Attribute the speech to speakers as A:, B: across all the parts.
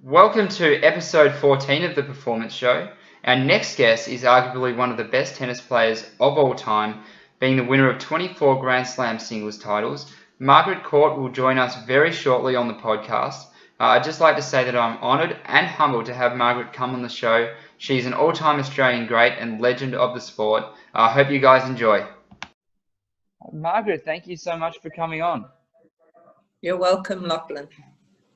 A: Welcome to episode 14 of the Performance Show. Our next guest is arguably one of the best tennis players of all time, being the winner of 24 Grand Slam singles titles. Margaret Court will join us very shortly on the podcast. I'd just like to say that I'm honoured and humbled to have Margaret come on the show. She's an all-time Australian great and legend of the sport. I hope you guys enjoy. Margaret, thank you so much for coming on.
B: You're welcome, Lachlan.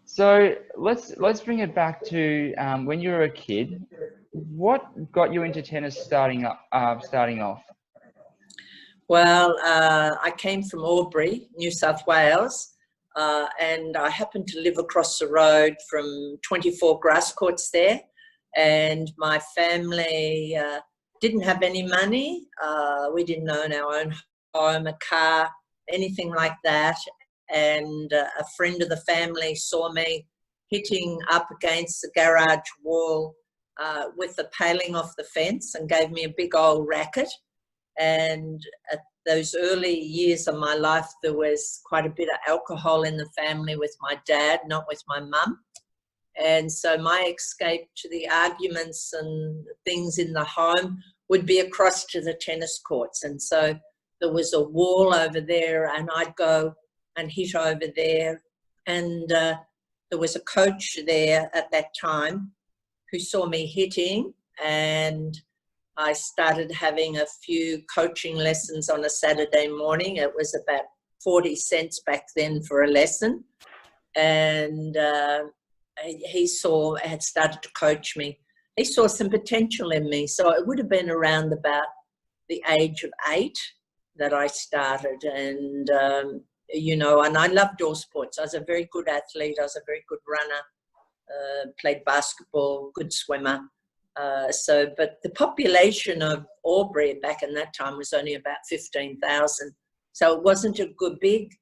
A: So let's bring it back to when you were a kid. What got you into tennis starting off?
B: Well, I came from Albury, New South Wales, and I happened to live across the road from 24 grass courts there. And my family didn't have any money. We didn't own our own home, a car, anything like that. And a friend of the family saw me hitting up against the garage wall with the paling off the fence and gave me a big old racket. And at those early years of my life, there was quite a bit of alcohol in the family with my dad, not with my mum. And so my escape to the arguments and things in the home would be across to the tennis courts. And so there was a wall over there, and I'd go and hit over there. And there was a coach there at that time who saw me hitting, and I started having a few coaching lessons on a Saturday morning. It was about 40 cents back then for a lesson. And he had started to coach me. He saw some potential in me. So it would have been around about the age of 8 that I started. And and I loved all sports. I was a very good athlete. I was a very good runner, played basketball, good swimmer. But the population of Albury back in that time was only about 15,000. So it wasn't a big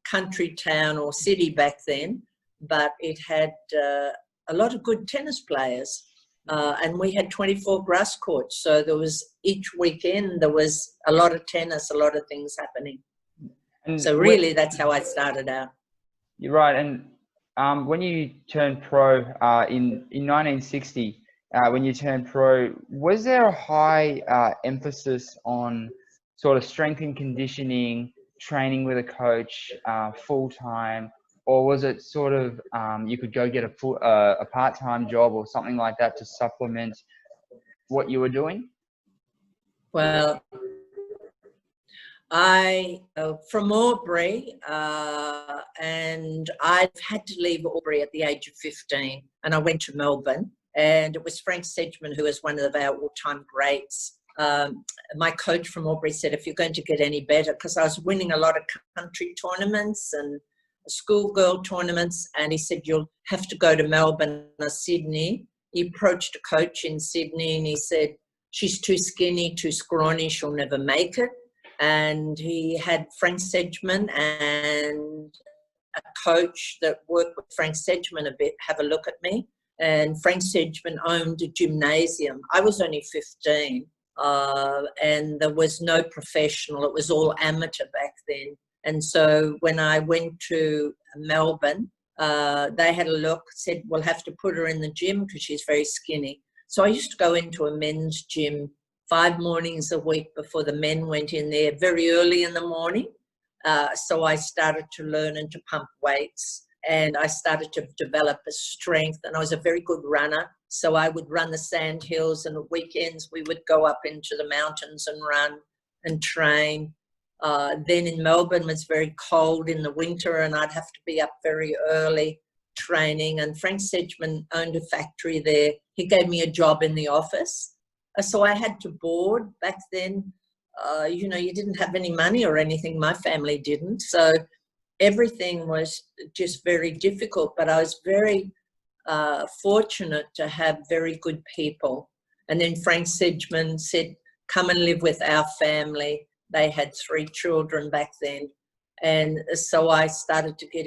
B: country town or city back then, but it had a lot of good tennis players. And we had 24 grass courts. So each weekend there was a lot of tennis, a lot of things happening. And so really, that's how I started out.
A: You're right. And when you turned pro in 1960, when you turned pro, was there a high emphasis on sort of strength and conditioning, training with a coach full time, or was it sort of you could go get a part-time job or something like that to supplement what you were doing?
B: Well, I from Albury, and I've had to leave Albury at the age of 15, and I went to Melbourne, and it was Frank Sedgman, who was one of our all-time greats. My coach from Albury said, if you're going to get any better, because I was winning a lot of country tournaments and schoolgirl tournaments, and he said, you'll have to go to Melbourne or Sydney. He approached a coach in Sydney, and he said, she's too skinny, too scrawny, she'll never make it. And he had Frank Sedgman and a coach that worked with Frank Sedgman a bit have a look at me. And Frank Sedgman owned a gymnasium. I was only 15, and there was no professional. It was all amateur back then. And so when I went to Melbourne, they had a look, said, we'll have to put her in the gym because she's very skinny. So I used to go into a men's gym 5 mornings a week before the men went in there very early in the morning. So I started to learn and to pump weights, and I started to develop a strength, and I was a very good runner. So I would run the sand hills, and at weekends we would go up into the mountains and run and train. Then in Melbourne, it was very cold in the winter, and I'd have to be up very early training. And Frank Sedgman owned a factory there. He gave me a job in the office. So I had to board back then. You didn't have any money or anything. My family didn't. So everything was just very difficult. But I was very fortunate to have very good people. And then Frank Sedgman said, come and live with our family. They had 3 children back then. And so I started to get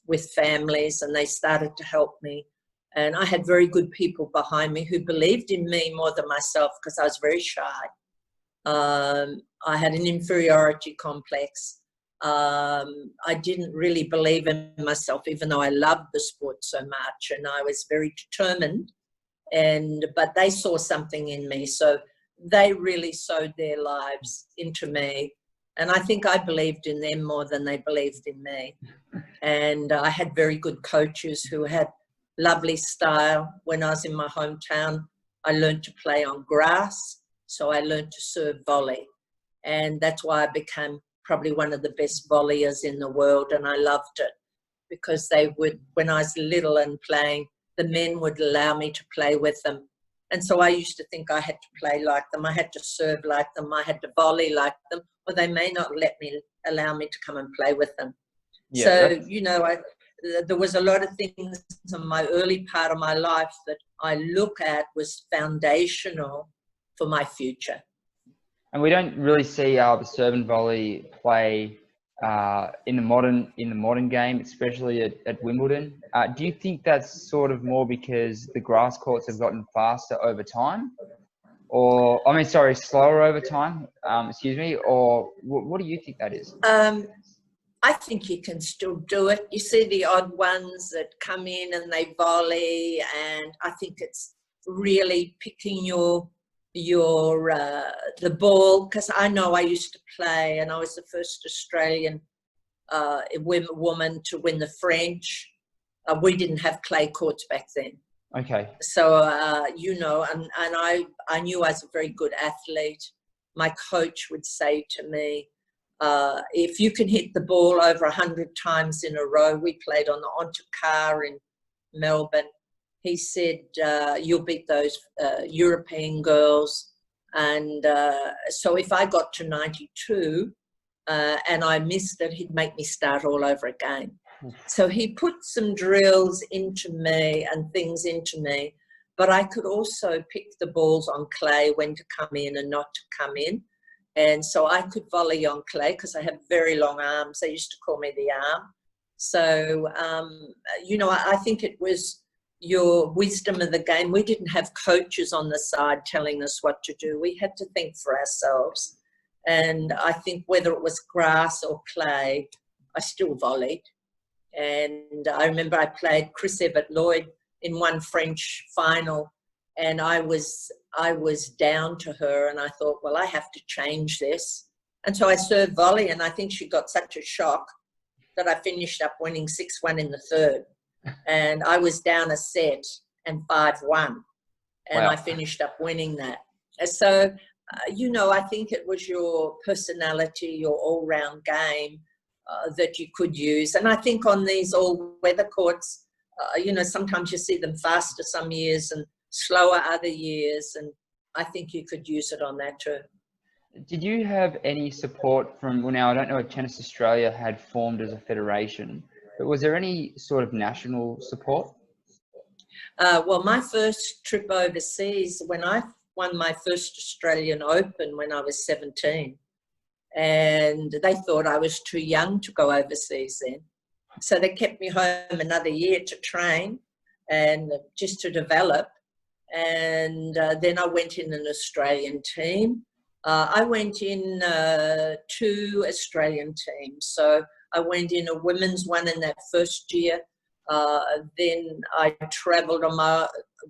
B: with families, and they started to help me. And I had very good people behind me who believed in me more than myself, because I was very shy. I had an inferiority complex. I didn't really believe in myself, even though I loved the sport so much, and I was very determined. But they saw something in me, so they really sowed their lives into me. And I think I believed in them more than they believed in me. And I had very good coaches who had lovely style. When I was in my hometown, I learned to play on grass, so I learned to serve volley. And that's why I became probably one of the best volleyers in the world, and I loved it because they would, when I was little and playing, the men would allow me to play with them. And so I used to think I had to play like them, I had to serve like them, I had to volley like them, or they may not allow me to come and play with them. Yeah, so, you know, there was a lot of things in my early part of my life that I look at was foundational for my future.
A: And we don't really see the serve and volley play in the modern game, especially at Wimbledon. Do you think that's sort of more because the grass courts have gotten faster over time, or slower over time? Excuse me. Or what do you think that is?
B: I think you can still do it. You see the odd ones that come in and they volley, and I think it's really picking the ball, because I know I used to play, and I was the first Australian woman to win the French. We didn't have clay courts back then.
A: Okay.
B: So you know, and I knew I was a very good athlete. My coach would say to me, if you can hit the ball over 100 times in a row, we played on the Autocar in Melbourne. He said, you'll beat those European girls. And so if I got to 92 and I missed it, he'd make me start all over again. So he put some drills into me and things into me, but I could also pick the balls on clay, when to come in and not to come in. And so I could volley on clay because I have very long arms. They used to call me the arm. So, you know, I think it was your wisdom of the game. We didn't have coaches on the side telling us what to do. We had to think for ourselves. And I think whether it was grass or clay, I still volleyed. And I remember I played Chris Evert-Lloyd in one French final, and I was down to her, and I thought, well, I have to change this. And so I served volley, and I think she got such a shock that I finished up winning 6-1 in the third. And I was down a set and 5-1, and
A: wow.
B: I finished up winning that. So, you know, I think it was your personality, your all-round game that you could use. And I think on these all-weather courts, you know, sometimes you see them faster some years and slower other years, and I think you could use it on that too.
A: Did you have any support from, well, now I don't know if Tennis Australia had formed as a federation, but was there any sort of national support?
B: Well, my first trip overseas, when I won my first Australian Open when I was 17, and they thought I was too young to go overseas then. So they kept me home another year to train and just to develop. And then I went in an Australian team. I went in 2 Australian teams. So I went in a women's one in that first year. Then I travelled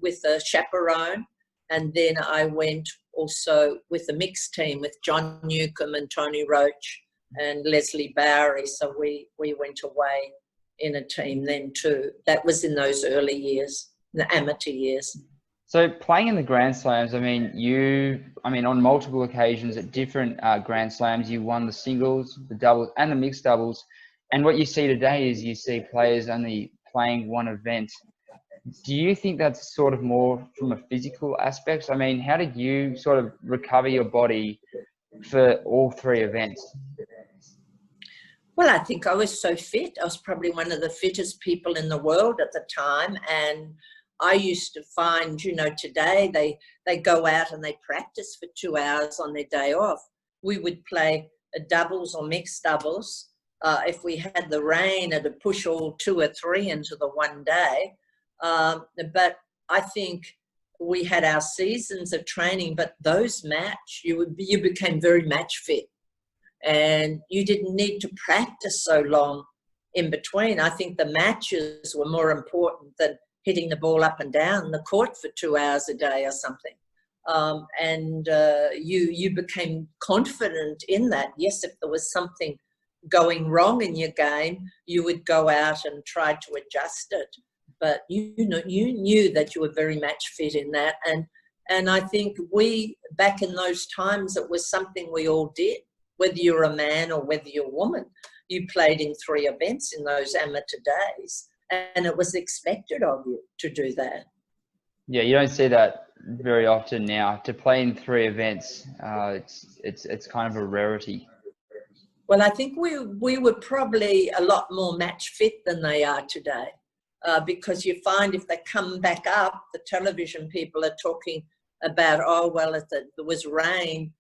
B: with a chaperone. And then I went also with a mixed team with John Newcombe and Tony Roach and Leslie Bowery. So we went away in a team then too. That was in those early years, the amateur years.
A: So playing in the Grand Slams, I mean, on multiple occasions at different Grand Slams, you won the singles, the doubles, and the mixed doubles. And what you see today is you see players only playing one event. Do you think that's sort of more from a physical aspect? I mean, how did you sort of recover your body for all 3 events?
B: Well, I think I was so fit. I was probably one of the fittest people in the world at the time. And I used to find, you know, today they go out and they practice for 2 hours on their day off. We would play doubles or mixed doubles. If we had the rain, it'd push all 2 or 3 into the one day. But I think we had our seasons of training, but those you became very match fit. and you didn't need to practice so long in between. I think the matches were more important than hitting the ball up and down the court for 2 hours a day or something. You became confident in that. Yes, if there was something going wrong in your game, you would go out and try to adjust it. But you knew that you were very match fit in that. And I think back in those times, it was something we all did, whether you're a man or whether you're a woman. You played in 3 events in those amateur days, and it was expected of you to do that.
A: Yeah, you don't see that very often now. To play in 3 events, it's kind of a rarity.
B: Well, I think we were probably a lot more match fit than they are today, because you find if they come back up, the television people are talking about, oh, well, if there was rain,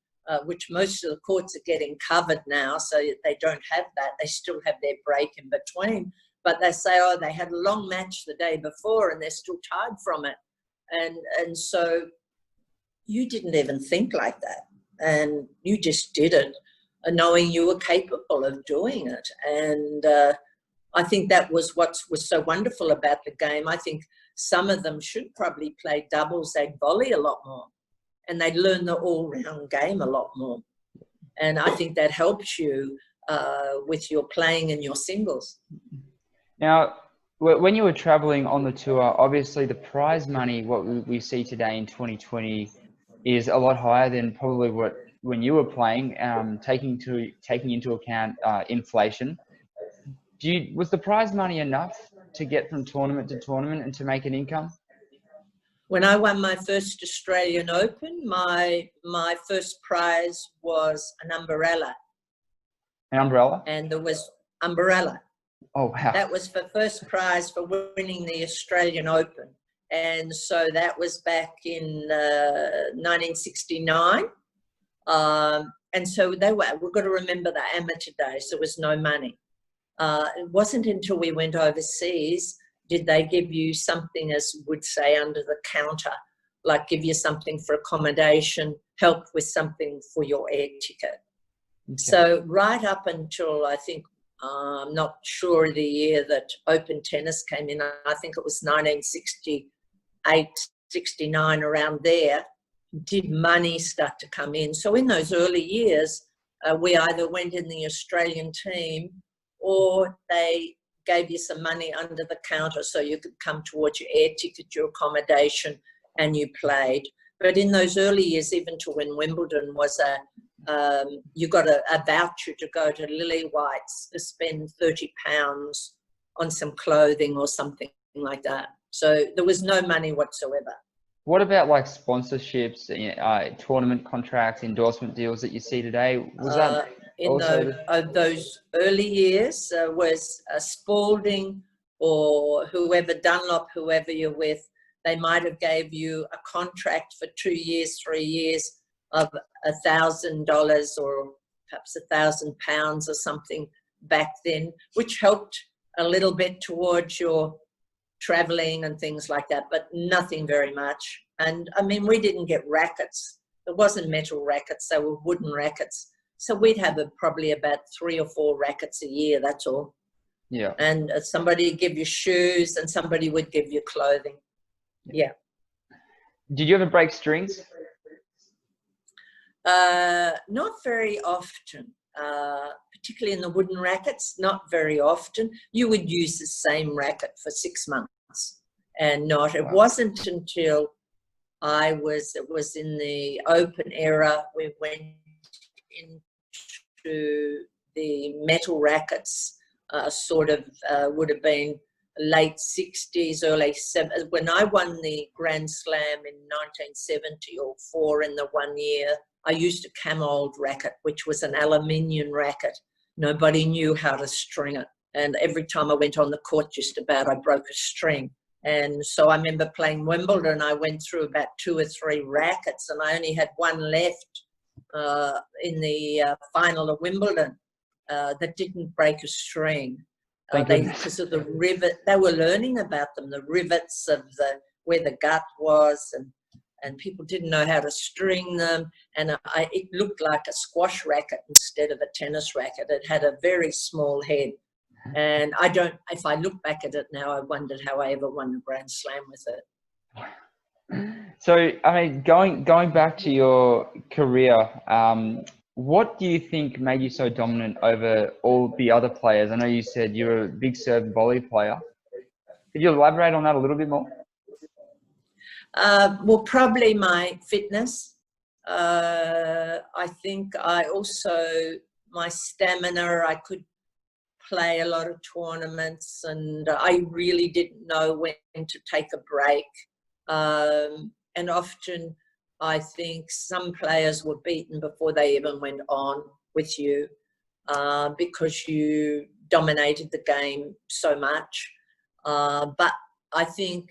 B: which most of the courts are getting covered now, so they don't have that. They still have their break in between. But they say, oh, they had a long match the day before and they're still tired from it. And so you didn't even think like that. And you just did it, knowing you were capable of doing it. And I think that was what was so wonderful about the game. I think some of them should probably play doubles. They'd volley a lot more, and they'd learn the all-round game a lot more. And I think that helps you with your playing and your singles.
A: Now, when you were traveling on the tour, obviously the prize money, what we see today in 2020, is a lot higher than probably when you were playing, taking into account inflation. Was the prize money enough to get from tournament to tournament and to make an income?
B: When I won my first Australian Open, my first prize was an umbrella.
A: An umbrella?
B: And there was umbrella.
A: Oh, wow.
B: That was for first prize for winning the Australian Open. And so that was back in 1969. And so we've got to remember the amateur days, there was no money. It wasn't until we went overseas did they give you something, as would say, under the counter, like give you something for accommodation, help with something for your air ticket. Okay. So right up until, I think, I'm not sure the year that open tennis came in, I think it was 1968, 69, around there, did money start to come in. So in those early years, we either went in the Australian team or they gave you some money under the counter so you could come towards your air ticket, your accommodation, and you played. But in those early years, even to win Wimbledon, was you got a voucher to go to Lily White's to spend £30 on some clothing or something like that. So there was no money whatsoever.
A: What about like sponsorships, tournament contracts, endorsement deals that you see today? Was that
B: in those early years was Spalding or whoever, Dunlop, whoever you're with, they might have gave you a contract for 2 years, 3 years of $1,000 or perhaps £1,000 or something back then, which helped a little bit towards your traveling and things like that, but nothing very much. And I mean, we didn't get rackets. There wasn't metal rackets, they were wooden rackets. So we'd have probably about 3 or 4 rackets a year, that's all.
A: Yeah.
B: And somebody would give you shoes and somebody would give you clothing. Yeah.
A: Did you ever break strings?
B: Not very often, particularly in the wooden rackets, not very often. You would use the same racket for 6 months and not, it wasn't until it was in the open era, we went into the metal rackets, would have been late 60s, early 70s. When I won the Grand Slam in 1970 or 4 in the 1 year, I used a Camold racket, which was an aluminium racket. Nobody knew how to string it. And every time I went on the court, just about, I broke a string. And so I remember playing Wimbledon, I went through about 2 or 3 rackets and I only had one left in the final of Wimbledon that didn't break a string. Because of the rivet, they were learning about them, the rivets of where the gut was, and people didn't know how to string them. And it looked like a squash racket instead of a tennis racket. It had a very small head. And if I look back at it now, I wondered how I ever won the Grand Slam with it.
A: So, I mean, going back to your career, what do you think made you so dominant over all the other players? I know you said you're a big serve volley player. Could you elaborate on that a little bit more?
B: Well, probably my fitness. I think my stamina, I could play a lot of tournaments, and I really didn't know when to take a break. And often I think some players were beaten before they even went on with you because you dominated the game so much. But I think,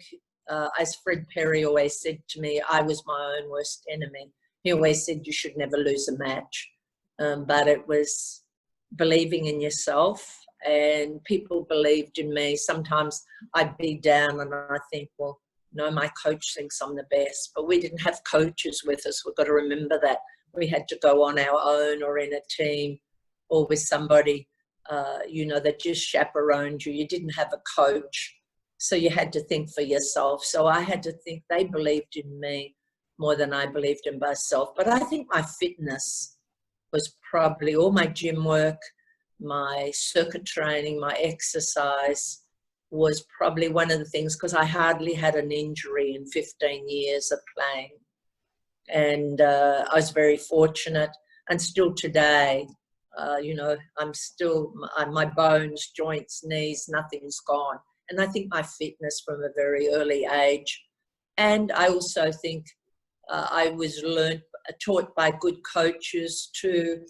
B: as Fred Perry always said to me, I was my own worst enemy. He always said you should never lose a match. But it was believing in yourself, and people believed in me. Sometimes I'd be down and I think, well, no, my coach thinks I'm the best. But we didn't have coaches with us. We've got to remember that. We had to go on our own or in a team or with somebody, that just chaperoned you. You didn't have a coach. So you had to think for yourself. So I had to think they believed in me more than I believed in myself. But I think my fitness was probably all my gym work, my circuit training, my exercise was probably one of the things, because I hardly had an injury in 15 years of playing. And I was very fortunate. And still today, I'm still, my bones, joints, knees, nothing's gone. And I think my fitness from a very early age. And I also think I was taught by good coaches to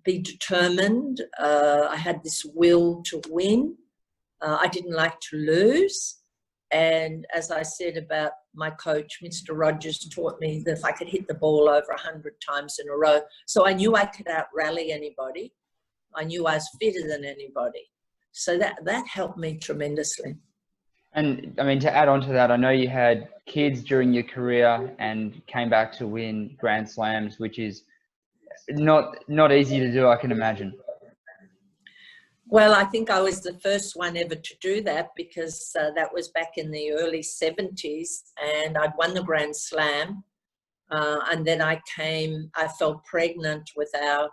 B: be determined. I had this will to win. I didn't like to lose. And as I said about my coach, Mr. Rogers, taught me that if I could hit the ball over 100 times in a row. So I knew I could out-rally anybody. I knew I was fitter than anybody. So that helped me tremendously.
A: And I mean, to add on to that, I know you had kids during your career and came back to win Grand Slams, which is not easy to do, I can imagine.
B: Well, I think I was the first one ever to do that, because that was back in the early 70s, and I'd won the Grand Slam. And then I fell pregnant with our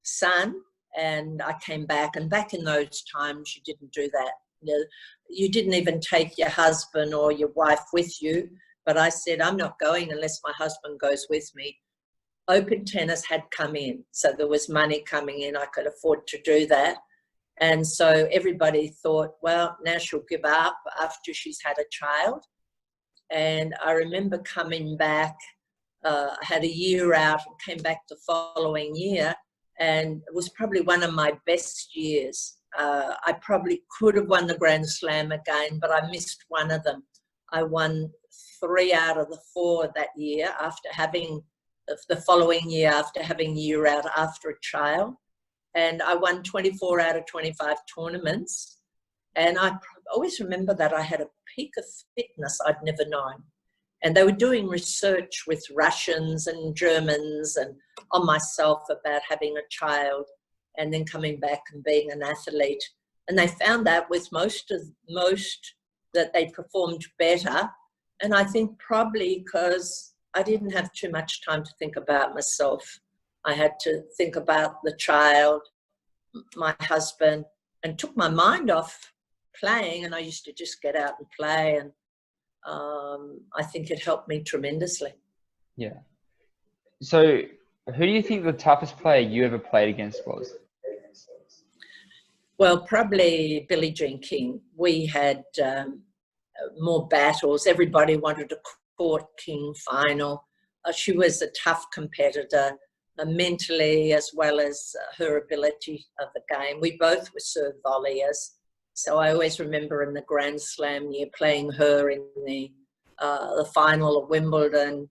B: son, and I came back. And back in those times, you didn't do that. You didn't even take your husband or your wife with you. But I said, I'm not going unless my husband goes with me. Open tennis had come in, so there was money coming in. I could afford to do that. And so everybody thought, well, now she'll give up after she's had a child. And I remember coming back, I had a year out and came back the following year. And it was probably one of my best years. I probably could have won the Grand Slam again, but I missed one of them. I won 3 out of the 4 that year the following year after having a year out after a child. And I won 24 out of 25 tournaments. And I always remember that I had a peak of fitness I'd never known. And they were doing research with Russians and Germans and on myself about having a child and then coming back and being an athlete. And they found that with most that they performed better. And I think probably because I didn't have too much time to think about myself. I had to think about the child, my husband, and took my mind off playing. And I used to just get out and play. And I think it helped me tremendously.
A: Yeah. So who do you think the toughest player you ever played against was?
B: Well, probably Billie Jean King. We had more battles. Everybody wanted a Court King final. She was a tough competitor, mentally as well as her ability of the game. We both were serve volleyers. So I always remember in the Grand Slam year playing her in the final of Wimbledon,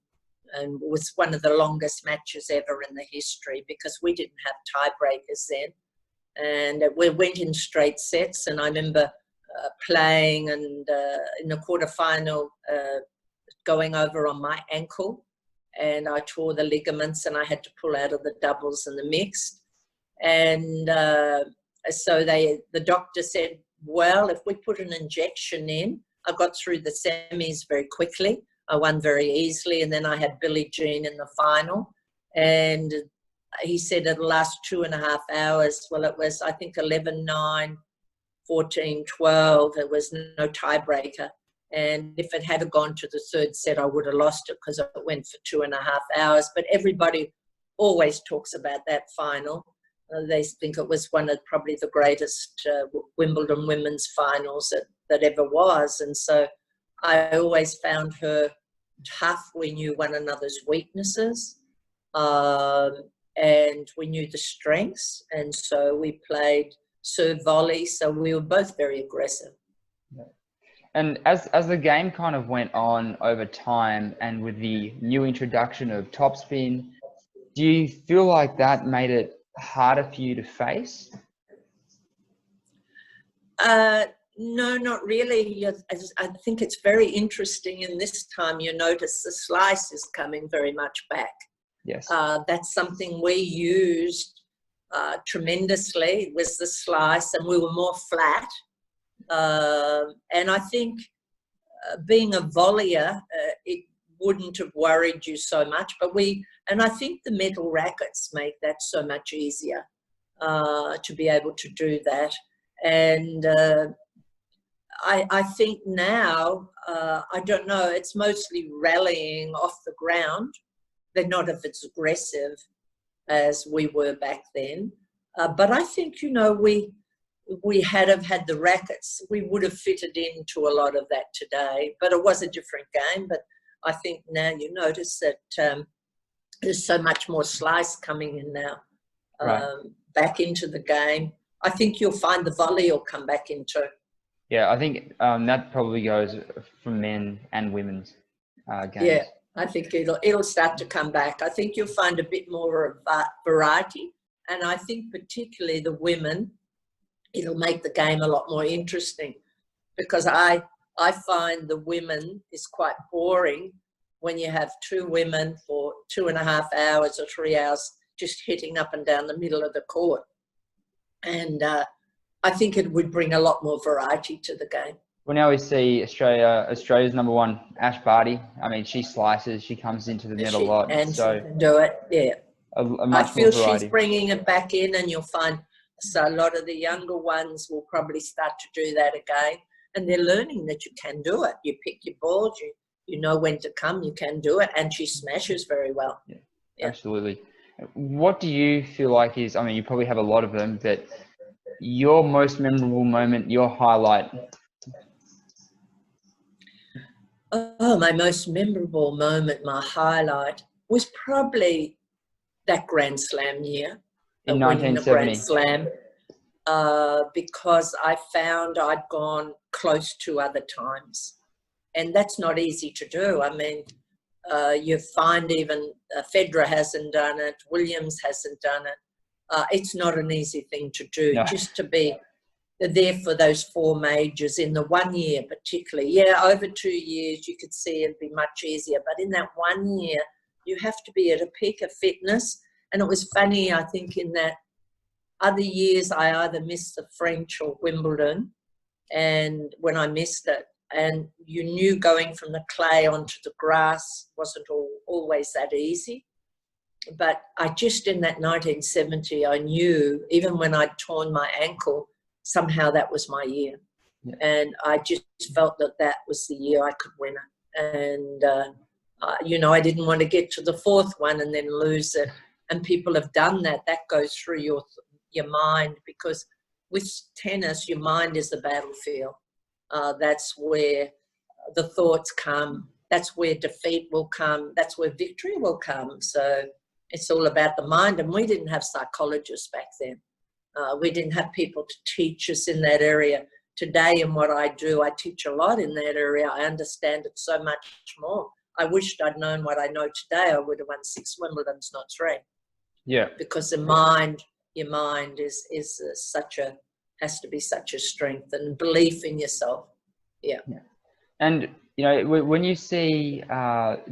B: and it was one of the longest matches ever in the history because we didn't have tiebreakers then. And we went in straight sets, and I remember playing and in the quarterfinal going over on my ankle, and I tore the ligaments, and I had to pull out of the doubles and the mixed. And so the doctor said, well, if we put an injection in, I got through the semis very quickly. I won very easily, and then I had Billie Jean in the final. And he said it'll last 2.5 hours. Well, it was, I think, 11-9, 14-12. It was no tiebreaker. And if it had gone to the third set, I would have lost it because it went for 2.5 hours. But everybody always talks about that final. They think it was one of probably the greatest Wimbledon women's finals that ever was. And so I always found her tough. We knew one another's weaknesses, and we knew the strengths. And so we played serve volley. So we were both very aggressive.
A: And as the game kind of went on over time, and with the new introduction of topspin, do you feel like that made it harder for you to face?
B: No, not really. I think it's very interesting in this time. You notice the slice is coming very much back.
A: Yes.
B: That's something we used tremendously, was the slice, and we were more flat. And I think being a volleyer, it wouldn't have worried you so much. And I think the metal rackets make that so much easier to be able to do that. And I think now, I don't know, it's mostly rallying off the ground. They're not as aggressive as we were back then. But I think, you know, we had have had the rackets, we would have fitted into a lot of that today, but it was a different game. But I think now you notice that there's so much more slice coming in now, back into the game. I think you'll find the volley will come back into.
A: Yeah, I think that probably goes for men and women's games.
B: Yeah, I think it'll start to come back. I think you'll find a bit more variety, and I think particularly the women, it'll make the game a lot more interesting, because I find the women is quite boring when you have two women for 2.5 hours or 3 hours just hitting up and down the middle of the court. And I think it would bring a lot more variety to the game.
A: Well, now we see Australia's number one, Ash Barty. I mean, she slices, she comes into the net a lot.
B: And
A: so
B: she can do it, yeah.
A: I
B: feel she's bringing it back in, and you'll find so a lot of the younger ones will probably start to do that again. And they're learning that you can do it. You pick your balls, you know when to come, you can do it. And she smashes very well.
A: Yeah. Absolutely. What do you feel like is, I mean, you probably have a lot of them, but your most memorable moment, your highlight?
B: Oh, my most memorable moment, my highlight, was probably that Grand Slam year.
A: In
B: winning the
A: 1970.
B: Grand Slam, because I found I'd gone close to other times. And that's not easy to do. I mean, you find even Federer hasn't done it, Williams hasn't done it. It's not an easy thing to do,
A: No.
B: just to be there for those 4 majors in the 1 year particularly. Yeah, over 2 years you could see it'd be much easier, but in that 1 year you have to be at a peak of fitness. And it was funny, I think, in that other years I either missed the French or Wimbledon, and when I missed it, and you knew going from the clay onto the grass wasn't always that easy. But I just, in that 1970, I knew, even when I'd torn my ankle, somehow that was my year.
A: Yeah.
B: And I just felt that that was the year I could win it. And, you know, I didn't want to get to the 4th one and then lose it. And people have done that. That goes through your mind, because with tennis, your mind is the battlefield. That's where the thoughts come. That's where defeat will come. That's where victory will come. So it's all about the mind. And we didn't have psychologists back then. We didn't have people to teach us in that area. Today, in what I do, I teach a lot in that area. I understand it so much more. I wished I'd known what I know today. I would have won 6 Wimbledons, not 3.
A: Yeah.
B: Because your mind is has to be such a strength, and belief in yourself. Yeah.
A: And when you see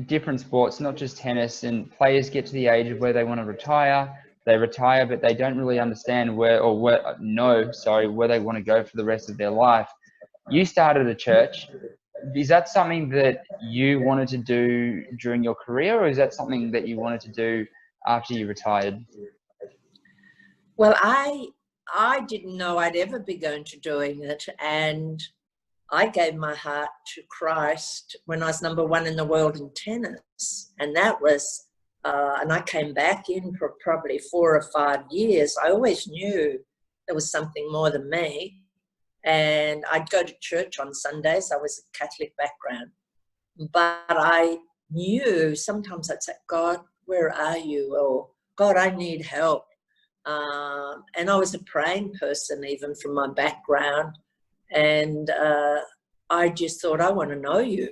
A: different sports, not just tennis, and players get to the age of where they want to retire, they retire, but they don't really understand where they want to go for the rest of their life. You started a church. Is that something that you wanted to do during your career, or is that something that you wanted to do after you retired?
B: Well, I didn't know I'd ever be going to doing it, and I gave my heart to Christ when I was number one in the world in tennis, and that was, and I came back in for probably 4 or 5 years. I always knew there was something more than me, and I'd go to church on Sundays. I was a Catholic background, but I knew sometimes I'd say, God, where are you? Or God, I need help. And I was a praying person even from my background. And I just thought, I want to know you.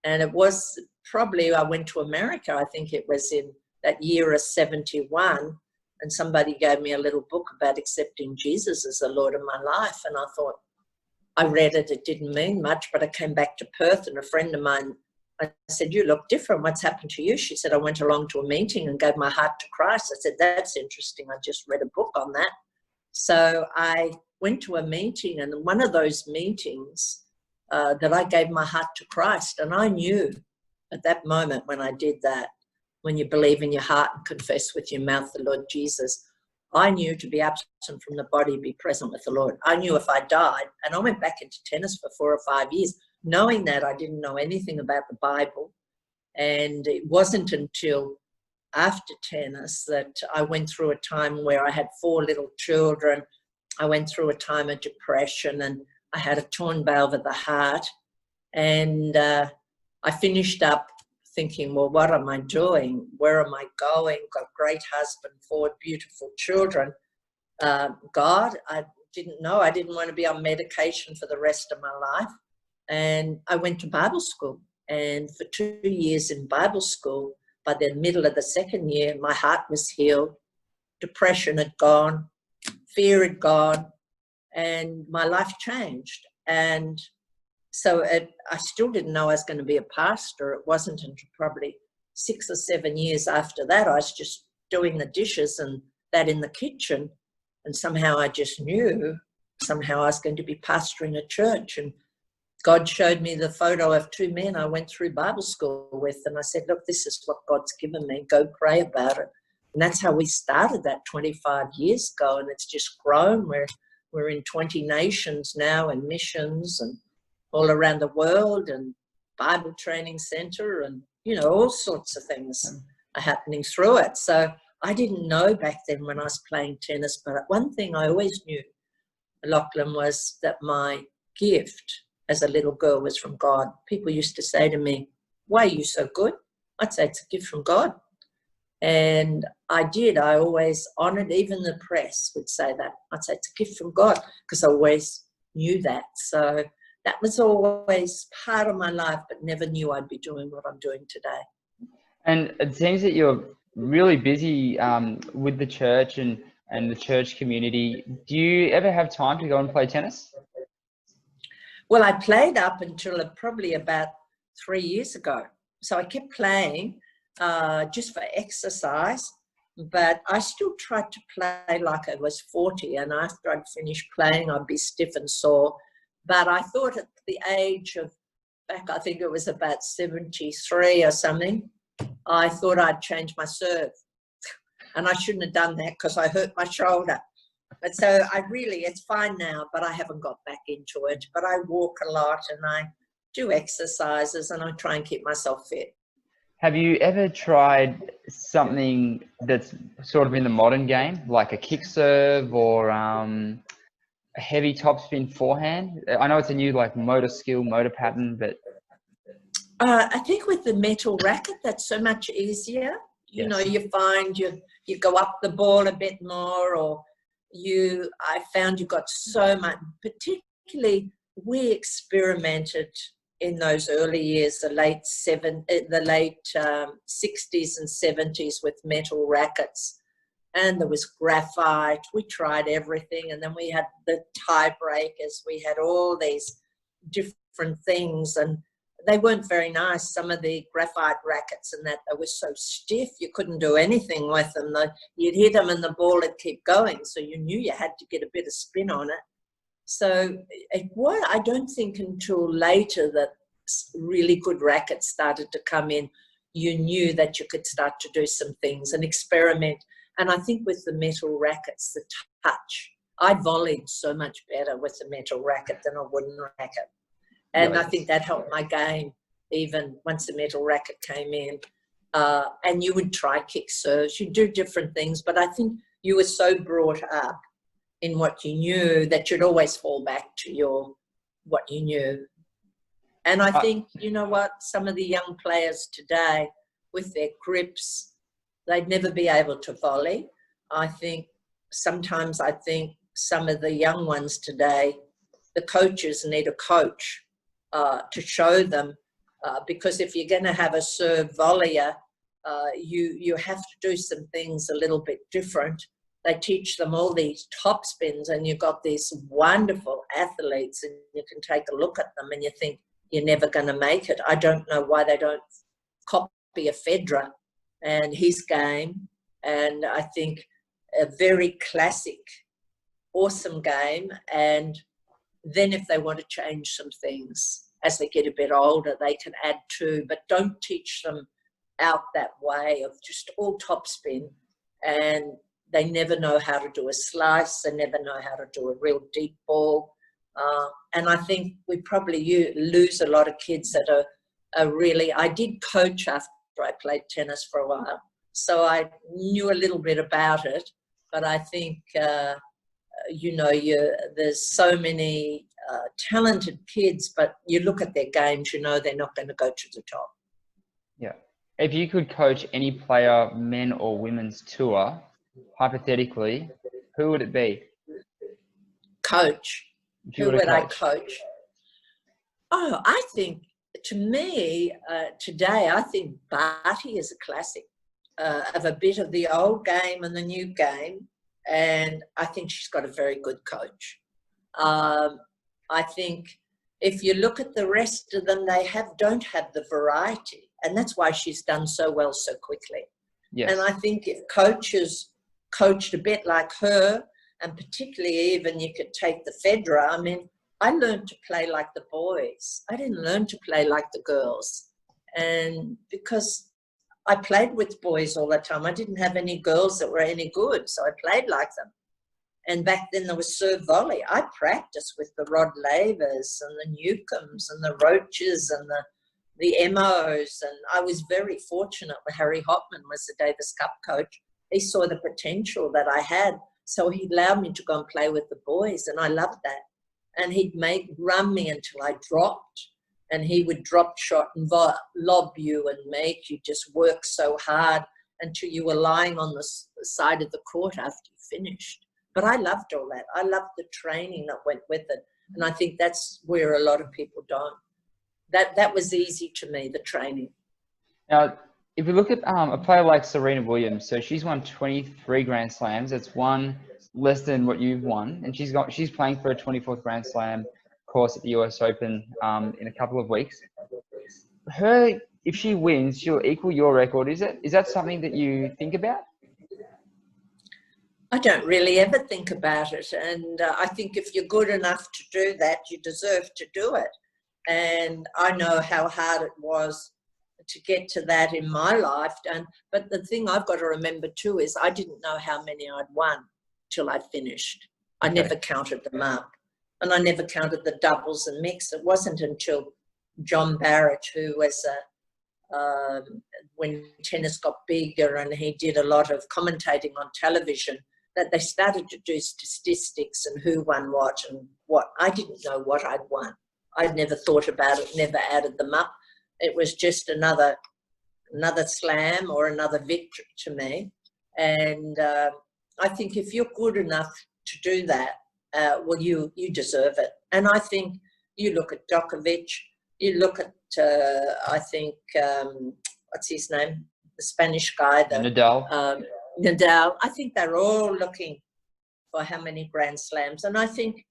B: And it was probably, I went to America, I think it was in that year of 71, and somebody gave me a little book about accepting Jesus as the Lord of my life. And I thought, I read it, it didn't mean much, but I came back to Perth, and a friend of mine, I said, you look different, what's happened to you? She said, I went along to a meeting and gave my heart to Christ. I said, that's interesting, I just read a book on that. So I went to a meeting, and one of those meetings that I gave my heart to Christ, and I knew at that moment when I did that, when you believe in your heart and confess with your mouth the Lord Jesus, I knew to be absent from the body, be present with the Lord. I knew if I died, and I went back into tennis for 4 or 5 years, knowing that I didn't know anything about the Bible. And it wasn't until after tennis that I went through a time where I had 4 little children. I went through a time of depression, and I had a torn valve of the heart. And I finished up thinking, well, what am I doing? Where am I going? Got a great husband, 4 beautiful children. God, I didn't know. I didn't want to be on medication for the rest of my life. And I went to Bible school. And for 2 years in Bible school, by the middle of the 2nd year, my heart was healed. Depression had gone. Fear had gone. And my life changed. And so I still didn't know I was going to be a pastor. It wasn't until probably 6 or 7 years after that, I was just doing the dishes and that in the kitchen. And somehow I just knew somehow I was going to be pastoring a church. And God showed me the photo of 2 men I went through Bible school with. And I said, look, this is what God's given me. Go pray about it. And that's how we started that 25 years ago. And it's just grown. We're in 20 nations now and missions and all around the world, and Bible training center, and, all sorts of things are happening through it. So I didn't know back then when I was playing tennis, but one thing I always knew, Lachlan, was that my gift as a little girl was from God. People used to say to me, why are you so good? I'd say it's a gift from God. And I did. I always honoured, even the press would say that. I'd say it's a gift from God, because I always knew that. So that was always part of my life, but never knew I'd be doing what I'm doing today.
A: And it seems that you're really busy with the church and the church community. Do you ever have time to go and play tennis?
B: Well, I played up until probably about 3 years ago. So I kept playing just for exercise, but I still tried to play like I was 40, and after I'd finished playing, I'd be stiff and sore. But I thought at the age of, I think it was about 73 or something, I thought I'd change my serve. And I shouldn't have done that because I hurt my shoulder. But so it's fine now, but I haven't got back into it. But I walk a lot and I do exercises and I try and keep myself fit.
A: Have you ever tried something that's sort of in the modern game, like a kick serve or a heavy topspin forehand? I know it's a new motor skill, motor pattern, but
B: I think with the metal racket, that's so much easier.
A: Yes.
B: You find you go up the ball a bit more, or I found you got so much. Particularly, we experimented in those early years, the late 60s and 70s with metal rackets. And there was graphite. We tried everything. And then we had the tie breakers. We had all these different things. And they weren't very nice. Some of the graphite rackets and that, they were so stiff you couldn't do anything with them. You'd hit them and the ball would keep going, so you knew you had to get a bit of spin on it. So I don't think until later that really good rackets started to come in, you knew that you could start to do some things and experiment. And I think with the metal rackets, the touch, I volleyed so much better with a metal racket than a wooden racket. And I think that helped my game, even once the metal racket came in. And you would try kick serves, you'd do different things, but I think you were so brought up in what you knew that you'd always fall back to what you knew. And I think, you know what, some of the young players today with their grips, they'd never be able to volley. I think sometimes some of the young ones today, the coaches need a coach to show them, because if you're going to have a serve volleyer, you have to do some things a little bit different. They teach them all these top spins, and you've got these wonderful athletes, and you can take a look at them and you think, you're never going to make it. I don't know why they don't copy a Federer and his game. And I think a very classic, awesome game. And then if they want to change some things as they get a bit older, they can add to, but don't teach them out that way of just all topspin. And they never know how to do a slice. They never know how to do a real deep ball. And I think we probably lose a lot of kids that are really, I did coach after I played tennis for a while, so I knew a little bit about it, but I think, there's so many talented kids, but you look at their games, you know they're not going to go to the top.
A: Yeah. If you could coach any player, men or women's tour, hypothetically, who would it be?
B: Coach. Who would I coach? Oh, I think, to me, today, I think Barty is a classic of a bit of the old game and the new game, and I think she's got a very good coach. I think if you look at the rest of them, they don't have the variety, and that's why she's done so well so quickly.
A: Yes.
B: And I think if coaches coached a bit like her, and particularly even you could take the Federer. I mean, I learned to play like the boys. I didn't learn to play like the girls. And because I played with boys all the time, I didn't have any girls that were any good, so I played like them. And back then there was serve volley. I practiced with the Rod Lavers and the Newcombs and the Roaches and the Emmos. And I was very fortunate when Harry Hopman was the Davis Cup coach. He saw the potential that I had. So he allowed me to go and play with the boys, and I loved that. And he'd run me until I dropped, and he would drop shot and lob you and make you just work so hard until you were lying on the side of the court after you finished. But I loved all that. I loved the training that went with it, and I think that's where a lot of people don't. That was easy to me, the training.
A: Now, if we look at a player like Serena Williams, so she's won 23 Grand Slams. That's one less than what you've won, and she's playing for a 24th Grand Slam course at the US Open in a couple of weeks. If she wins, she'll equal your record. Is that something that you think about?
B: I don't really ever think about it, and I think if you're good enough to do that, you deserve to do it. And I know how hard it was to get to that in my life. But the thing I've got to remember too is I didn't know how many I'd won till I finished. I never counted them up, and I never counted the doubles and mix. It wasn't until John Barrett, who was when tennis got bigger and he did a lot of commentating on television, that they started to do statistics and who won what and what. I didn't know what I'd won. I'd never thought about it, never added them up. It was just another slam or another victory to me. And I think if you're good enough to do that, well, you deserve it. And I think you look at Djokovic, you look at, I think, what's his name? The Spanish guy.
A: Nadal.
B: Nadal. I think they're all looking for how many Grand Slams. And I think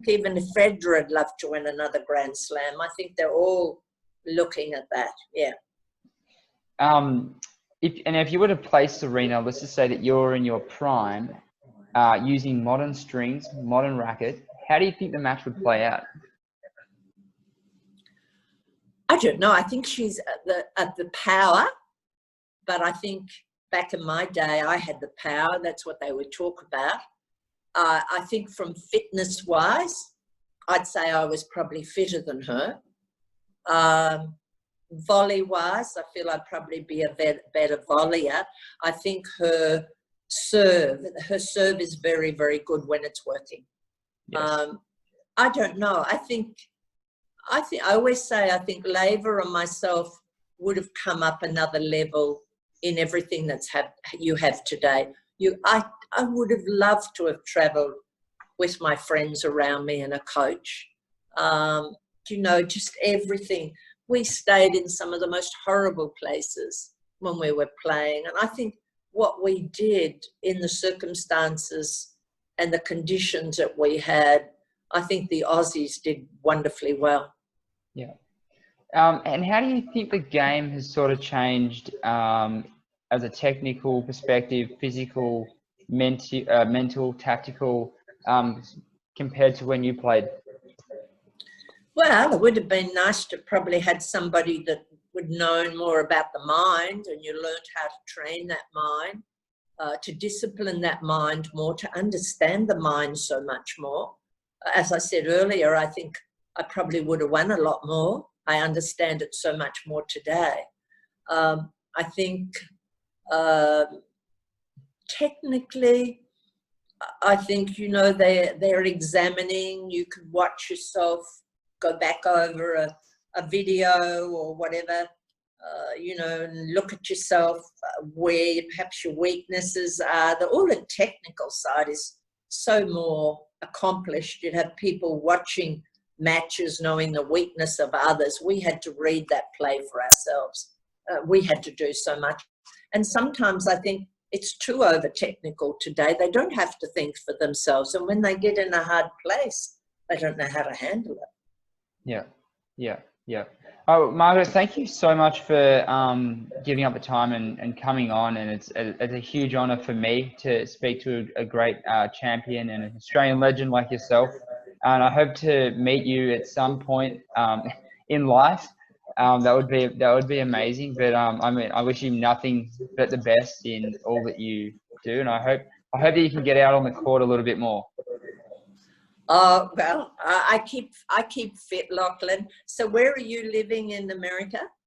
B: even if Federer would love to win another Grand Slam, I think they're all looking at that. Yeah.
A: If you were to play Serena, let's just say that you're in your prime, using modern strings, modern racket, how do you think the match would play out?
B: I don't know. I think she's at the power, but I think back in my day, I had the power. That's what they would talk about. I think from fitness-wise, I'd say I was probably fitter than her. Volley-wise, I feel I'd probably be a better volleyer. I think her serve is very, very good when it's working.
A: Yes.
B: I don't know. I always say I think Leva and myself would have come up another level in everything you have today. I would have loved to have travelled with my friends around me and a coach. Just everything. We stayed in some of the most horrible places when we were playing. And I think what we did in the circumstances and the conditions that we had, I think the Aussies did wonderfully well.
A: Yeah. And how do you think the game has sort of changed as a technical perspective, physical, mental, tactical, compared to when you played?
B: Well, it would have been nice to probably had somebody that would know more about the mind, and you learned how to train that mind, to discipline that mind more, to understand the mind so much more. As I said earlier, I think I probably would have won a lot more. I understand it so much more today. I think technically, I think, they're examining. You could watch yourself, go back over a video or whatever, and look at yourself, where perhaps your weaknesses are. All the technical side is so more accomplished. You'd have people watching matches, knowing the weakness of others. We had to read that play for ourselves. We had to do so much. And sometimes I think it's too over technical today. They don't have to think for themselves. And when they get in a hard place, they don't know how to handle it.
A: Yeah. Oh, Margaret, thank you so much for giving up the time and coming on. And it's a huge honour for me to speak to a great champion and an Australian legend like yourself. And I hope to meet you at some point in life. That would be amazing. But I wish you nothing but the best in all that you do. And I hope that you can get out on the court a little bit more.
B: Oh, well, I keep fit, Lachlan. So where are you living in America?